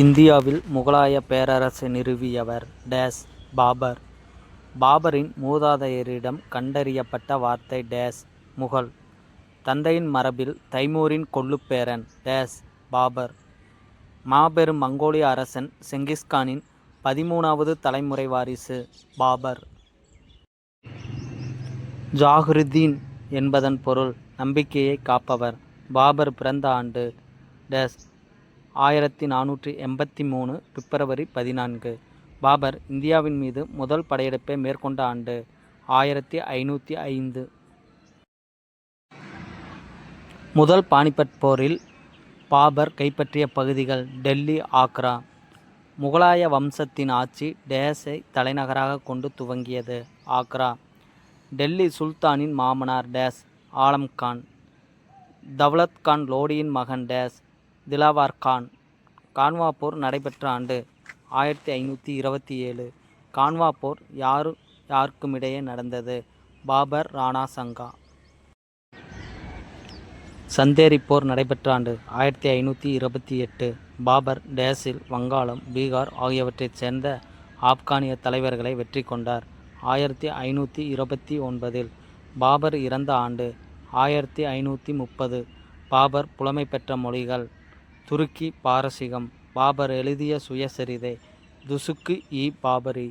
இந்தியாவில் முகலாய பேரரசை நிறுவியவர் டேஸ் பாபர். பாபரின் மூதாதையரிடம் கண்டறியப்பட்ட வார்த்தை டேஸ் முகல். தந்தையின் மரபில் தைமூரின் கொள்ளுப்பேரன் டேஸ் பாபர். மாபெரும் மங்கோலிய அரசன் செங்கிஸ்கானின் 13வது தலைமுறை வாரிசு பாபர். ஜாஹிருதீன் என்பதன் பொருள் நம்பிக்கையை காப்பவர். பாபர் பிறந்த ஆண்டு டேஸ் 1483 பிப்ரவரி 14. பாபர் இந்தியாவின் மீது முதல் படையெடுப்பை மேற்கொண்ட ஆண்டு 1505. முதல் பானிபட் போரில் பாபர் கைப்பற்றிய பகுதிகள் டெல்லி, ஆக்ரா. முகலாய வம்சத்தின் ஆட்சி டேஸை தலைநகராக கொண்டு துவங்கியது. ஆக்ரா. டெல்லி சுல்தானின் மாமனார் டேஸ் ஆலம்கான். தௌலத் கான் லோடியின் மகன் டேஸ் திலாவர் கான். கான்வா போர் நடைபெற்ற ஆண்டு 1527. கான்வா போர் யாருக்குமிடையே நடந்தது. பாபர், ராணா சங்கா. சந்தேரி போர் நடைபெற்ற ஆண்டு 1528. பாபர் டேஸில் வங்காளம், பீகார் ஆகியவற்றைச் சேர்ந்த ஆப்கானிய தலைவர்களை வெற்றி கொண்டார். 1529. பாபர் இறந்த ஆண்டு 1530. பாபர் புலமை பெற்ற மொழிகள் துருக்கி, பாரசீகம். பாபர் எழுதிய சுயசரிதை துசுக்கு-இ பாபரி.